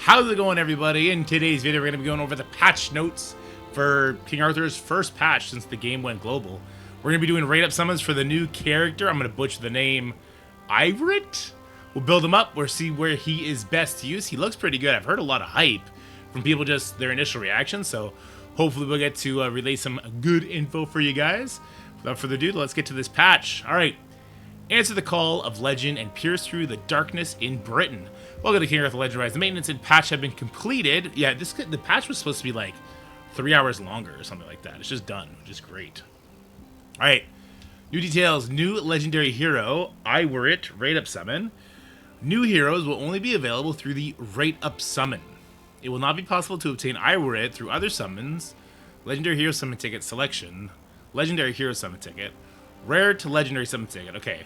How's it going, everybody? In today's video, we're going to be going over the patch notes for King Arthur's first patch since the game went global. We're going to be doing rate-up summons for the new character. I'm going to butcher the name, Iweret. We'll build him up. We'll see where he is best to use. He looks pretty good. I've heard a lot of hype from people, just their initial reactions, so hopefully we'll get to relay some good info for you guys. Without further ado, let's get to this patch. All right. Answer the call of legend and pierce through the darkness in Britain. Welcome to King Arthur Legend Rise. The maintenance and patch have been completed. Yeah, the patch was supposed to be like 3 hours longer or something like that. It's just done, which is great. All right. New details. New legendary hero, Iweret, rate up summon. New heroes will only be available through the rate up summon. It will not be possible to obtain Iweret through other summons. Legendary hero summon ticket selection. Legendary hero summon ticket. Rare to legendary summon ticket. Okay.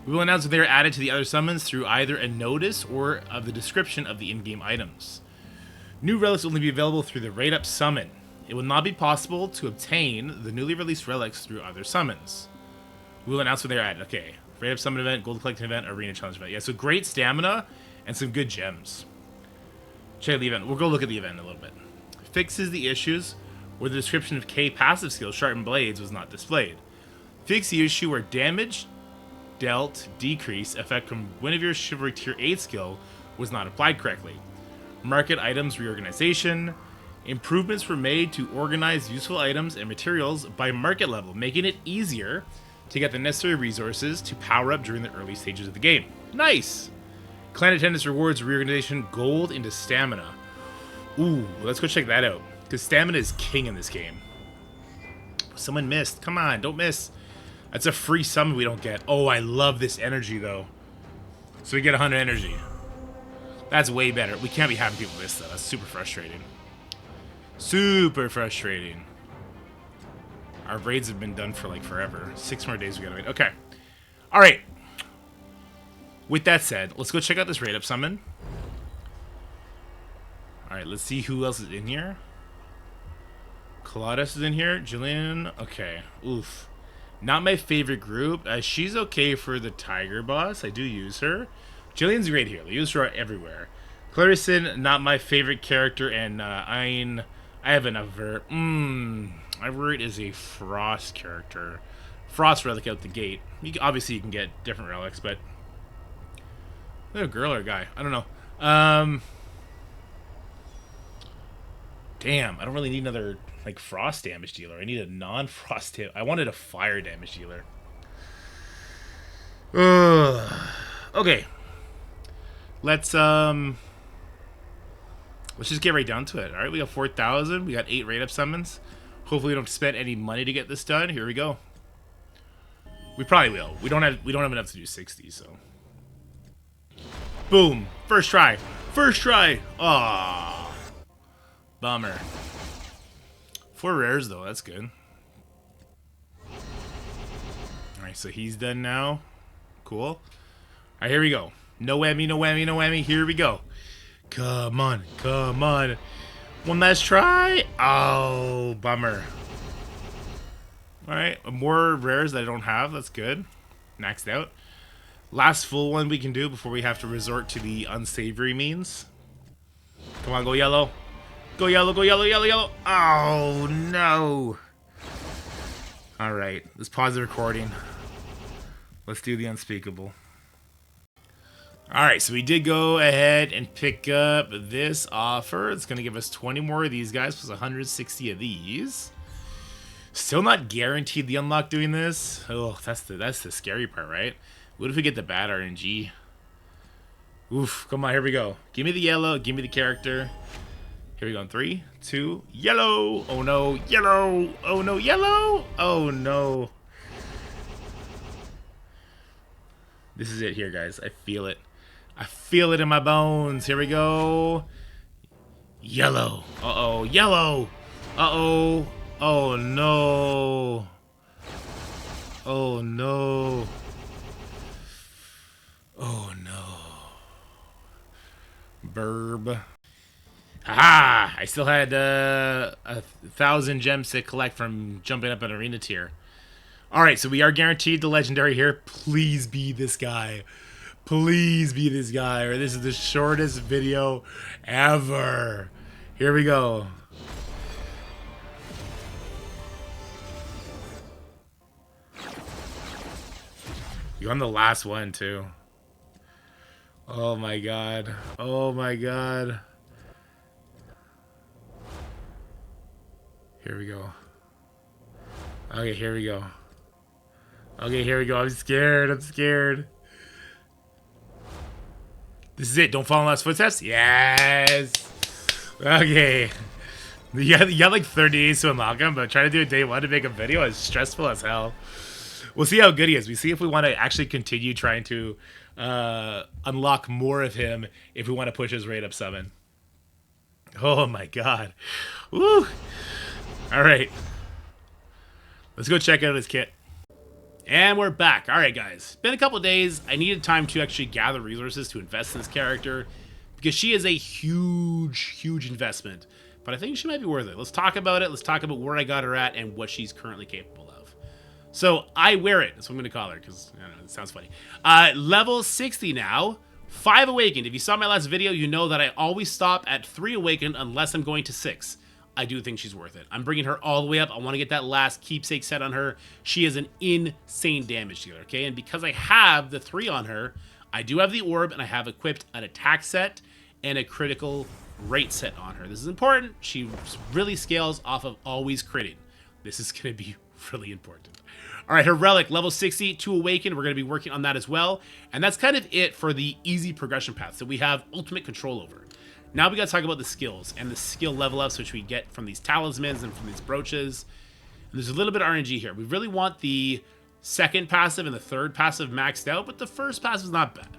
We will announce if they are added to the other summons through either a notice or of the description of the in-game items. New relics will only be available through the rate-up summon. It will not be possible to obtain the newly released relics through other summons. We will announce when they are added. Okay. Rate-up summon event, gold collecting event, arena challenge event. Yeah, so great stamina and some good gems. Check out the event. We'll go look at the event in a little bit. Fixes the issues where the description of K passive skill, Sharpened Blades, was not displayed. Fix the issue where damage dealt decrease effect from Guinevere's Chivalry Tier 8 skill was not applied correctly. Market items reorganization. Improvements were made to organize useful items and materials by market level, making it easier to get the necessary resources to power up during the early stages of the game. Nice! Clan attendance rewards reorganization gold into stamina. Ooh, let's go check that out, because stamina is king in this game. Someone missed. Come on, don't miss. That's a free summon we don't get. Oh, I love this energy, though. So we get 100 energy. That's way better. We can't be having people miss, though. That's super frustrating. Super frustrating. Our raids have been done for, like, forever. 6 more days we gotta wait. Okay. All right. With that said, let's go check out this raid-up summon. All right, let's see who else is in here. Claudius is in here. Jillian. Okay. Oof. Not my favorite group. She's okay for the Tiger Boss. I do use her. Jillian's great here. I use her everywhere. Clarison, not my favorite character. And I have an Iweret. Iweret is a Frost character. Frost relic out the gate. Obviously, you can get different relics, but... Is that a girl or a guy? I don't know. Damn, I don't really need another... like frost damage dealer. I need a non-frost I wanted a fire damage dealer. Okay. Let's just get right down to it. Alright, we got 4,000. We got 8 rate-up summons. Hopefully we don't spend any money to get this done. Here we go. We probably will. We don't have enough to do 60, so. Boom. First try. First try. Aww. Bummer. 4 rares, though. That's good. Alright, so he's done now. Cool. Alright, here we go. No whammy, no whammy, no whammy. Here we go. Come on. Come on. One last try. Oh, bummer. Alright, more rares that I don't have. That's good. Maxed out. Last full one we can do before we have to resort to the unsavory means. Come on, go yellow. Go yellow, go yellow, yellow, yellow. Oh, no. All right, let's pause the recording. Let's do the unspeakable. All right, so we did go ahead and pick up this offer. It's going to give us 20 more of these guys, plus 160 of these. Still not guaranteed the unlock doing this. Oh, that's the scary part, right? What if we get the bad RNG? Oof, come on, here we go. Give me the yellow, give me the character. Here we go in 3, 2, yellow! Oh no, yellow! Oh no, yellow! Oh no. This is it here, guys. I feel it. I feel it in my bones. Here we go. Yellow. Uh-oh, yellow! Uh-oh. Oh no. Oh no. Oh no. Burb. Haha! I still had 1,000 gems to collect from jumping up an arena tier. Alright, so we are guaranteed the legendary here. Please be this guy. Please be this guy, or this is the shortest video ever. Here we go. You're on the last one, too. Oh my god. Oh my god. Here we go. Okay, here we go. Okay, here we go. I'm scared. I'm scared. This is it. Don't follow in last footsteps. Yes. Okay. You got like 30 days to unlock him, but trying to do it day one to make a video is stressful as hell. We'll see how good he is. We see if we want to actually continue trying to unlock more of him if we want to push his rate up 7. Oh my god. Woo. All right. Let's go check out his kit. And we're back. All right, guys. Been a couple days. I needed time to actually gather resources to invest in this character because she is a huge, huge investment. But I think she might be worth it. Let's talk about it. Let's talk about where I got her at and what she's currently capable of. So, Iweret. That's what I'm going to call her because, I don't know, it sounds funny. Level 60 now. 5 awakened. If you saw my last video, you know that I always stop at 3 awakened unless I'm going to 6. I do think she's worth it. I'm bringing her all the way up. I want to get that last keepsake set on her. She is an insane damage dealer, okay? And because I have the 3 on her, I do have the orb, and I have equipped an attack set and a critical rate set on her. This is important. She really scales off of always critting. This is going to be really important. All right, her relic, level 60, to awaken. We're going to be working on that as well. And that's kind of it for the easy progression paths that we have ultimate control over. Now we got to talk about the skills and the skill level ups which we get from these talismans and from these brooches. And there's a little bit of RNG here. We really want the second passive and the third passive maxed out, but the first passive is not bad.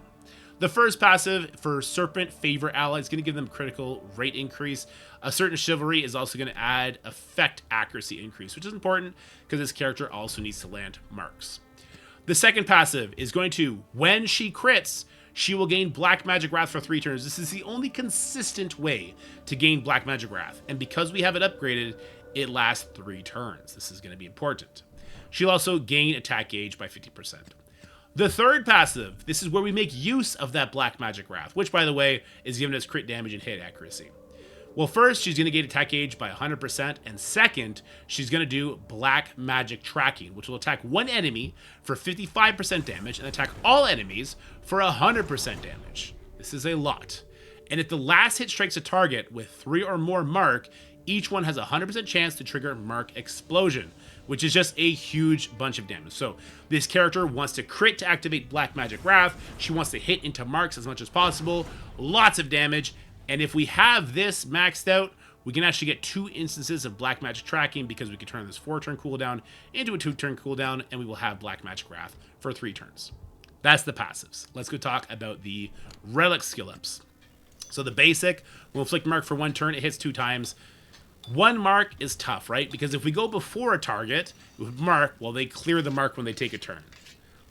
The first passive for Serpent Favor Allies is going to give them critical rate increase. A certain chivalry is also going to add effect accuracy increase, which is important because this character also needs to land marks. The second passive is going to, when she crits, she will gain Black Magic Wrath for 3 turns. This is the only consistent way to gain Black Magic Wrath. And because we have it upgraded, it lasts 3 turns. This is going to be important. She'll also gain attack gauge by 50%. The third passive, this is where we make use of that Black Magic Wrath, which, by the way, is giving us crit damage and hit accuracy. Well, first, she's going to gain attack gauge by 100%, and second, she's going to do Black Magic Tracking, which will attack one enemy for 55% damage and attack all enemies for 100% damage. This is a lot. And if the last hit strikes a target with 3 or more mark, each one has a 100% chance to trigger Mark Explosion, which is just a huge bunch of damage. So this character wants to crit to activate Black Magic Wrath. She wants to hit into marks as much as possible. Lots of damage. And if we have this maxed out, we can actually get 2 instances of Black Magic Tracking because we can turn this 4-turn cooldown into a 2-turn cooldown, and we will have Black Magic Wrath for 3 turns. That's the passives. Let's go talk about the relic skill ups. So the basic will inflict mark for 1 turn. It hits 2 times. 1 mark is tough, right? Because if we go before a target with mark, well, they clear the mark when they take a turn.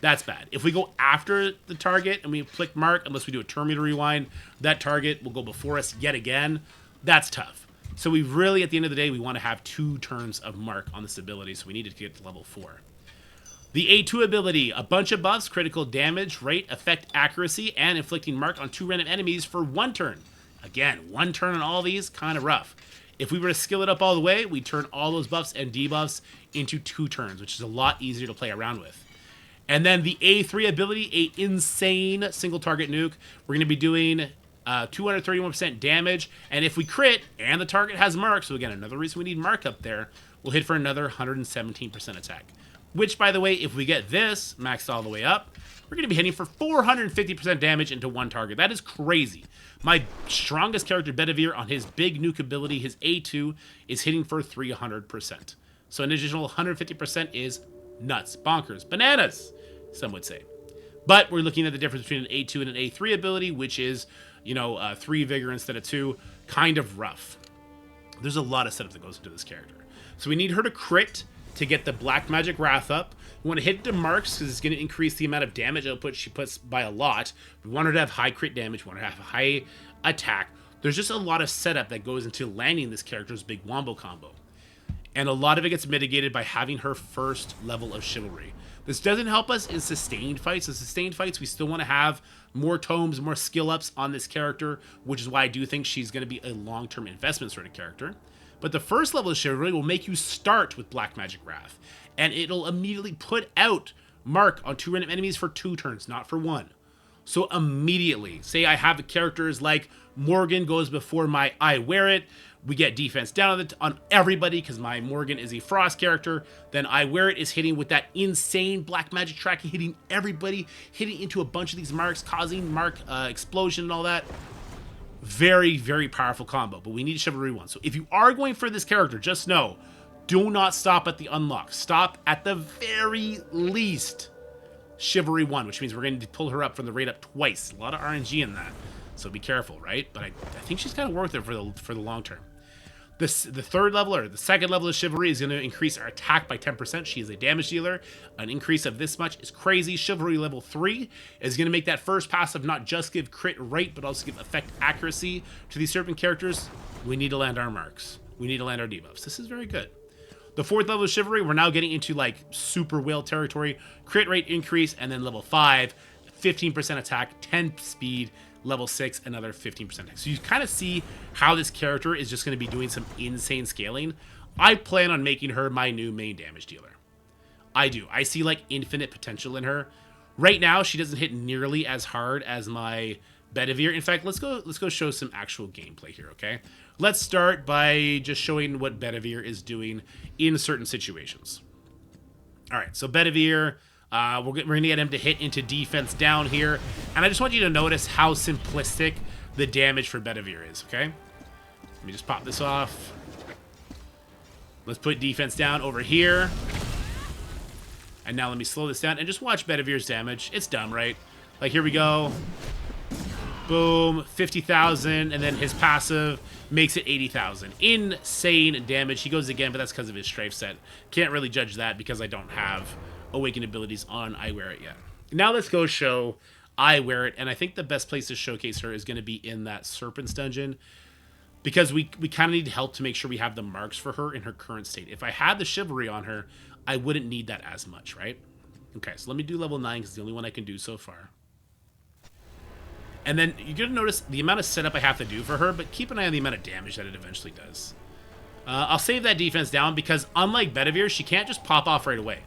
That's bad. If we go after the target and we inflict mark, unless we do a turn meter rewind, that target will go before us yet again. That's tough. So we really, at the end of the day, we want to have 2 turns of mark on this ability, so we need to get to level 4. The A2 ability, a bunch of buffs, critical damage, rate, effect, accuracy, and inflicting mark on 2 random enemies for 1 turn. Again, 1 turn on all these, kind of rough. If we were to skill it up all the way, we turn all those buffs and debuffs into 2 turns, which is a lot easier to play around with. And then the A3 ability, a insane single target nuke. We're going to be doing 231% damage. And if we crit and the target has mark, so again, another reason we need mark up there, we'll hit for another 117% attack. Which, by the way, if we get this maxed all the way up, we're going to be hitting for 450% damage into 1 target. That is crazy. My strongest character, Bedivere, on his big nuke ability, his A2, is hitting for 300%. So an additional 150% is nuts, bonkers, bananas, some would say. But we're looking at the difference between an A2 and an A3 ability, which is, 3 vigor instead of 2, kind of rough. There's a lot of setup that goes into this character. So we need her to crit to get the Black Magic Wrath up. We want to hit the marks because it's going to increase the amount of damage output she puts by a lot. We want her to have high crit damage. We want her to have high attack. There's just a lot of setup that goes into landing this character's big wombo combo. And a lot of it gets mitigated by having her first level of chivalry. This doesn't help us in sustained fights. In sustained fights, we still want to have more tomes, more skill ups on this character, which is why I do think she's going to be a long-term investment sort of character. But the first level of Chivalry will make you start with Black Magic Wrath, and it'll immediately put out Mark on 2 random enemies for 2 turns, not for 1. So immediately, say I have the characters like Morgan goes before my Iweret, we get defense down on everybody because my Morgan is a Frost character. Then Iweret is hitting with that insane black magic tracking, hitting everybody, hitting into a bunch of these marks, causing mark explosion and all that. Very, very powerful combo, but we need Chivalry 1. So if you are going for this character, just know, do not stop at the unlock. Stop at the very least Chivalry 1, which means we're going to pull her up from the rate up twice. A lot of RNG in that, so be careful, right? But I think she's kind of worth it for the long term. The third level, or the second level of Chivalry, is going to increase our attack by 10%. She is a damage dealer. An increase of this much is crazy. Chivalry level 3 is going to make that first passive not just give crit rate, but also give effect accuracy to these certain characters. We need to land our marks. We need to land our debuffs. This is very good. The fourth level of Chivalry, we're now getting into like super whale territory. Crit rate increase, and then level 5, 15% attack, 10 speed, level 6, another 15% attack. So you kind of see how this character is just going to be doing some insane scaling. I plan on making her my new main damage dealer. I do. I see like infinite potential in her. Right now, she doesn't hit nearly as hard as my Bedivere. In fact, let's go show some actual gameplay here, okay? Let's start by just showing what Bedivere is doing in certain situations. All right, so Bedivere, we're going to get him to hit into defense down here. And I just want you to notice how simplistic the damage for Bedivere is, okay? Let me just pop this off. Let's put defense down over here. And now let me slow this down and just watch Bedivere's damage. It's dumb, right? Like, here we go. Boom, 50,000, and then his passive makes it 80,000. Insane damage. He goes again, but that's because of his strafe set. Can't really judge that because I don't have awakened abilities on Iweret yet. Now let's go show Iweret, and I think the best place to showcase her is going to be in that Serpent's Dungeon, because we kind of need help to make sure we have the marks for her in her current state. If I had the Chivalry on her, I wouldn't need that as much, right? Okay, so let me do level 9 because it's the only one I can do so far. And then you're going to notice the amount of setup I have to do for her, but keep an eye on the amount of damage that it eventually does. I'll save that defense down because unlike Bedivere, she can't just pop off right away.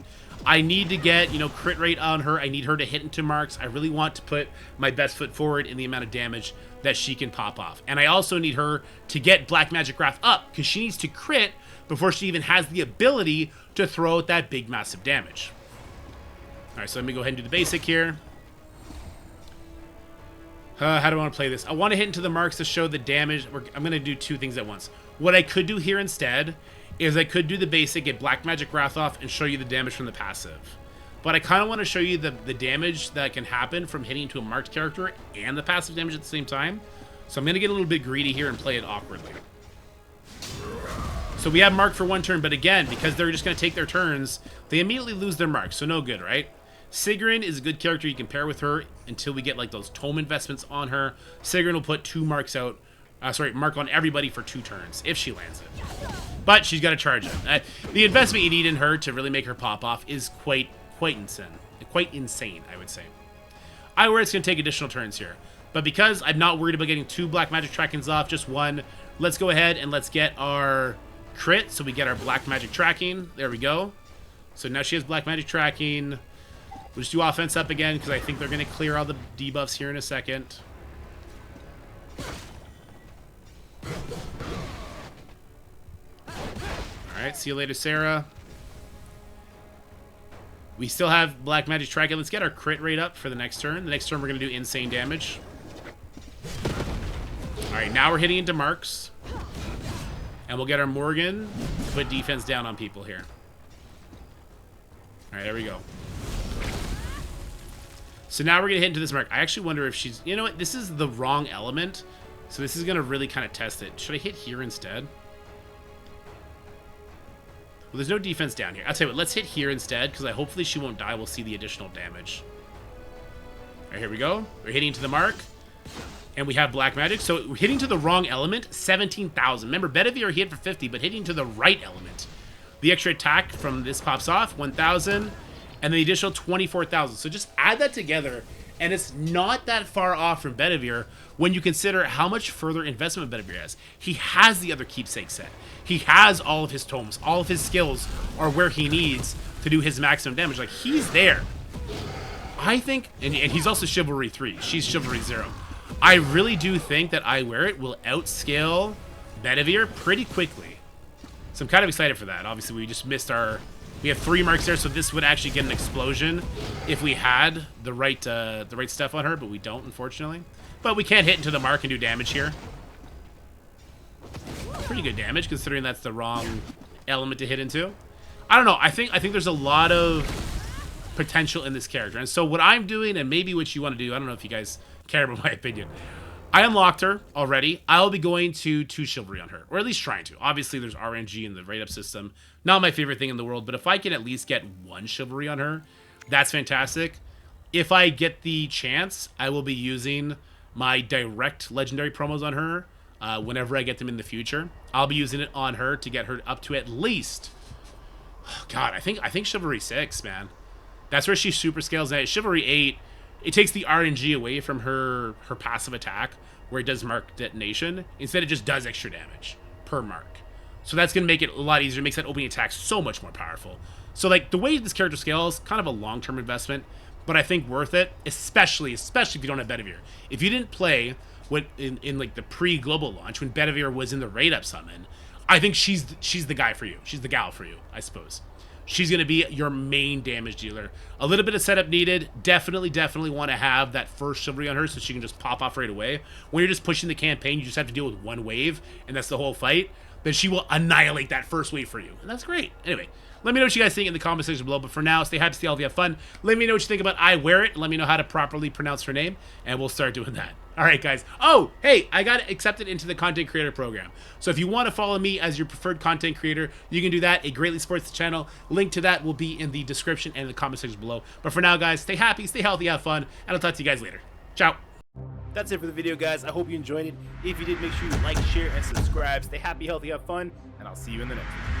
I need to get, crit rate on her. I need her to hit into marks. I really want to put my best foot forward in the amount of damage that she can pop off. And I also need her to get Black Magic Wrath up because she needs to crit before she even has the ability to throw out that big, massive damage. All right, so let me go ahead and do the basic here. How do I want to play this? I want to hit into the marks to show the damage. I'm going to do 2 things at once. What I could do here instead is I could do the basic, get Black Magic Wrath off, and show you the damage from the passive. But I kind of want to show you the damage that can happen from hitting into a marked character and the passive damage at the same time. So I'm going to get a little bit greedy here and play it awkwardly. So we have mark for 1 turn, but again, because they're just going to take their turns, they immediately lose their mark, so no good, right? Sigrun is a good character you can pair with her until we get like those tome investments on her. Sigrun will put 2 marks out, mark on everybody for 2 turns if she lands it. But she's got to charge it. The investment you need in her to really make her pop off is quite insane, I would say. Iweret's going to take additional turns here, but because I'm not worried about getting 2 Black Magic Trackings off, just 1, let's go ahead and let's get our crit so we get our Black Magic Tracking. There we go. So now she has Black Magic Tracking. We'll just do offense up again because I think they're going to clear all the debuffs here in a second. Alright, see you later, Sarah. We still have Black Magic Tracking. Let's get our crit rate up for the next turn. The next turn we're going to do insane damage. Alright, now we're hitting into marks. And we'll get our Morgan to put defense down on people here. Alright, there we go. So now we're going to hit into this mark. I actually wonder if she's... You know what? This is the wrong element. So this is going to really kind of test it. Should I hit here instead? Well, there's no defense down here. I'll tell you what. Let's hit here instead because hopefully she won't die. We'll see the additional damage. All right, here we go. We're hitting to the mark. And we have Black Magic. So we're hitting to the wrong element. 17,000. Remember, Bedivere hit for 50, but hitting to the right element. The extra attack from this pops off. 1,000. and the additional 24,000. So just add that together, and it's not that far off from Bedivere when you consider how much further investment Bedivere has. He has the other keepsake set. He has all of his tomes. All of his skills are where he needs to do his maximum damage. Like, he's there. I think, and he's also Chivalry 3. She's Chivalry 0. I really do think that Iweret will outscale Bedivere pretty quickly. So I'm kind of excited for that. Obviously, we just missed our... We have 3 marks there, so this would actually get an explosion if we had the right stuff on her, but we don't, unfortunately. But we can't hit into the mark and do damage here. Pretty good damage, considering that's the wrong element to hit into. I don't know. I think there's a lot of potential in this character. And so what I'm doing, and maybe what you want to do, I don't know if you guys care about my opinion. I unlocked her already. I'll be going to 2 Chivalry on her, or at least trying to. Obviously, there's RNG in the rate-up system. Not my favorite thing in the world, but if I can at least get 1 Chivalry on her, that's fantastic. If I get the chance, I will be using my direct legendary promos on her whenever I get them in the future. I'll be using it on her to get her up to at least... God, I think Chivalry 6, man. That's where she super scales at. Chivalry 8, it takes the RNG away from her passive attack, where it does mark detonation. Instead, it just does extra damage per mark. So that's going to make it a lot easier. It makes that opening attack so much more powerful. So, like, the way this character scales, kind of a long-term investment, but I think worth it, especially if you don't have Bedivere. If you didn't play when in like, the pre-global launch, when Bedivere was in the raid-up summon, I think she's the guy for you. She's the gal for you, I suppose. She's going to be your main damage dealer. A little bit of setup needed. Definitely want to have that first Chivalry on her so she can just pop off right away. When you're just pushing the campaign, you just have to deal with 1 wave, and that's the whole fight. Then she will annihilate that first wave for you. And that's great. Anyway, let me know what you guys think in the comment section below. But for now, stay happy, stay healthy, have fun. Let me know what you think about Iweret. Let me know how to properly pronounce her name, and we'll start doing that. All right, guys. Oh, hey, I got accepted into the content creator program. So if you want to follow me as your preferred content creator, you can do that. It greatly supports the channel. Link to that will be in the description and the comment section below. But for now, guys, stay happy, stay healthy, have fun, and I'll talk to you guys later. Ciao. That's it for the video, guys. I hope you enjoyed it. If you did, make sure you like, share, and subscribe. Stay happy, healthy, have fun, and I'll see you in the next one.